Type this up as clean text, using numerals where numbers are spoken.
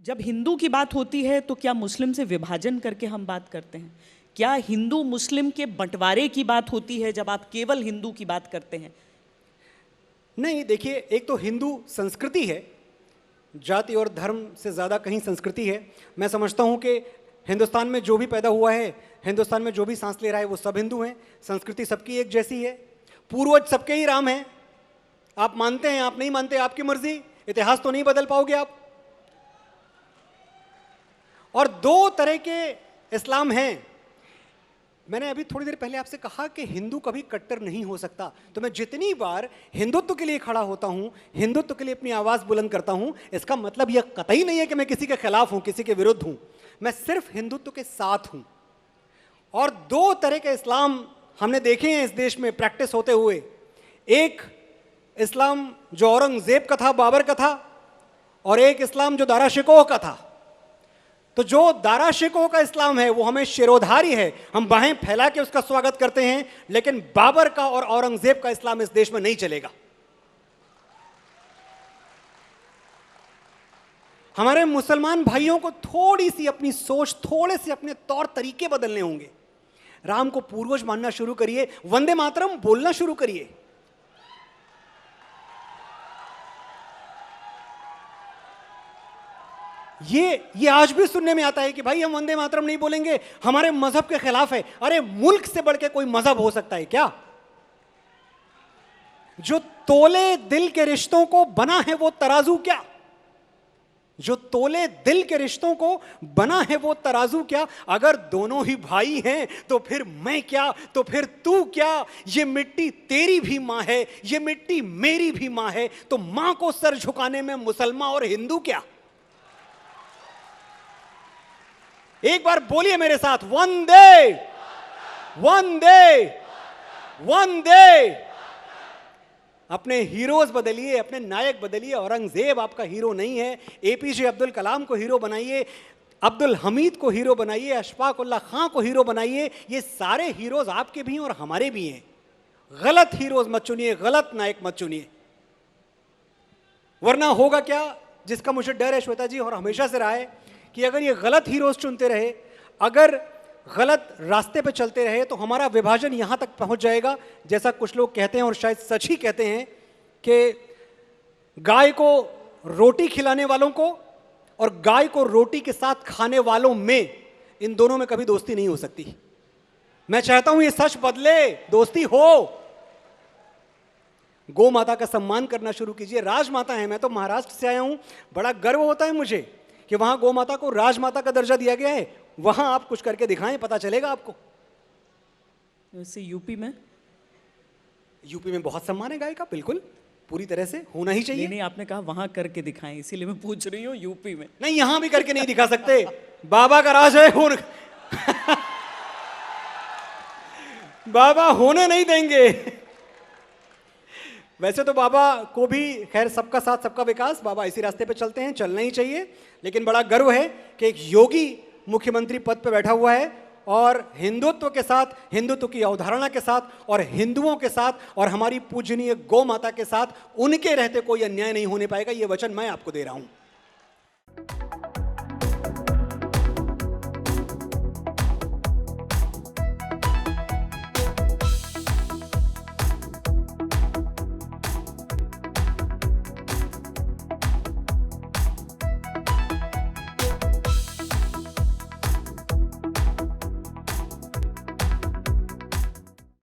जब हिंदू की बात होती है तो क्या मुस्लिम से विभाजन करके हम बात करते हैं? क्या हिंदू मुस्लिम के बंटवारे की बात होती है जब आप केवल हिंदू की बात करते हैं? नहीं, देखिए, एक तो हिंदू संस्कृति है, जाति और धर्म से ज़्यादा कहीं संस्कृति है। मैं समझता हूँ कि हिंदुस्तान में जो भी पैदा हुआ है, हिंदुस्तान में जो भी सांस ले रहा है, वो सब हिंदू हैं। संस्कृति सबकी एक जैसी है, पूर्वज सबके ही राम हैं। आप मानते हैं, आप नहीं मानते, आपकी मर्जी, इतिहास तो नहीं बदल पाओगे आप। और दो तरह के इस्लाम हैं। मैंने अभी थोड़ी देर पहले आपसे कहा कि हिंदू कभी कट्टर नहीं हो सकता, तो मैं जितनी बार हिंदुत्व के लिए खड़ा होता हूं, हिंदुत्व के लिए अपनी आवाज बुलंद करता हूं, इसका मतलब यह कतई नहीं है कि मैं किसी के खिलाफ हूं, किसी के विरुद्ध हूं। मैं सिर्फ हिंदुत्व के साथ हूं। और दो तरह के इस्लाम हमने देखे हैं इस देश में प्रैक्टिस होते हुए। एक इस्लाम जो औरंगजेब का था, बाबर का था, और एक इस्लाम जो दारा शिकोह का था। तो जो दारा शिकोह का इस्लाम है वो हमें शिरोधारी है, हम बाहें फैला के उसका स्वागत करते हैं, लेकिन बाबर का और औरंगजेब का इस्लाम इस देश में नहीं चलेगा। हमारे मुसलमान भाइयों को थोड़ी सी अपनी सोच, थोड़े से अपने तौर तरीके बदलने होंगे। राम को पूर्वज मानना शुरू करिए, वंदे मातरम बोलना शुरू करिए। ये आज भी सुनने में आता है कि भाई हम वंदे मातरम नहीं बोलेंगे, हमारे मजहब के खिलाफ है। अरे मुल्क से बढ़ के कोई मजहब हो सकता है क्या? जो तोले दिल के रिश्तों को बना है वो तराजू क्या? जो तोले दिल के रिश्तों को बना है वो तराजू क्या? अगर दोनों ही भाई हैं तो फिर मैं क्या, तो फिर तू क्या? ये मिट्टी तेरी भी मां है, ये मिट्टी मेरी भी मां है, तो मां को सर झुकाने में मुसलमान और हिंदू क्या? एक बार बोलिए मेरे साथ, वंदे वंदे वंदे। अपने हीरोज बदलिए, अपने नायक बदलिए। औरंगजेब आपका हीरो नहीं है। एपीजे अब्दुल कलाम को हीरो बनाइए, अब्दुल हमीद को हीरो बनाइए, अशफाक उल्लाह खां को हीरो बनाइए। ये सारे हीरोज आपके भी हैं और हमारे भी हैं। गलत हीरोज मत चुनिए, गलत नायक मत चुनिए, वरना होगा क्या जिसका मुझे डर है श्वेता जी, और हमेशा से रहा है, कि अगर ये गलत हीरोज चुनते रहे, अगर गलत रास्ते पे चलते रहे, तो हमारा विभाजन यहां तक पहुंच जाएगा, जैसा कुछ लोग कहते हैं और शायद सच ही कहते हैं, कि गाय को रोटी खिलाने वालों को और गाय को रोटी के साथ खाने वालों में, इन दोनों में कभी दोस्ती नहीं हो सकती। मैं चाहता हूं ये सच बदले, दोस्ती हो। गौ माता का सम्मान करना शुरू कीजिए। राजमाता है, मैं तो महाराष्ट्र से आया हूं, बड़ा गर्व होता है मुझे कि वहां गौ माता को राजमाता का दर्जा दिया गया है। वहां आप कुछ करके दिखाएं, पता चलेगा आपको। वैसे यूपी में बहुत सम्मान है गाय का, बिल्कुल, पूरी तरह से होना ही चाहिए। नहीं, आपने कहा वहां करके दिखाएं, इसीलिए मैं पूछ रही हूँ यूपी में। नहीं, यहां भी करके नहीं दिखा सकते, बाबा का राज है। बाबा होने नहीं देंगे। वैसे तो बाबा को भी, खैर, सबका साथ सबका विकास, बाबा इसी रास्ते पे चलते हैं, चलना ही चाहिए। लेकिन बड़ा गर्व है कि एक योगी मुख्यमंत्री पद पे बैठा हुआ है, और हिंदुत्व के साथ, हिंदुत्व की अवधारणा के साथ, और हिंदुओं के साथ, और हमारी पूजनीय गौ माता के साथ, उनके रहते कोई अन्याय नहीं होने पाएगा। ये वचन मैं आपको दे रहा हूं।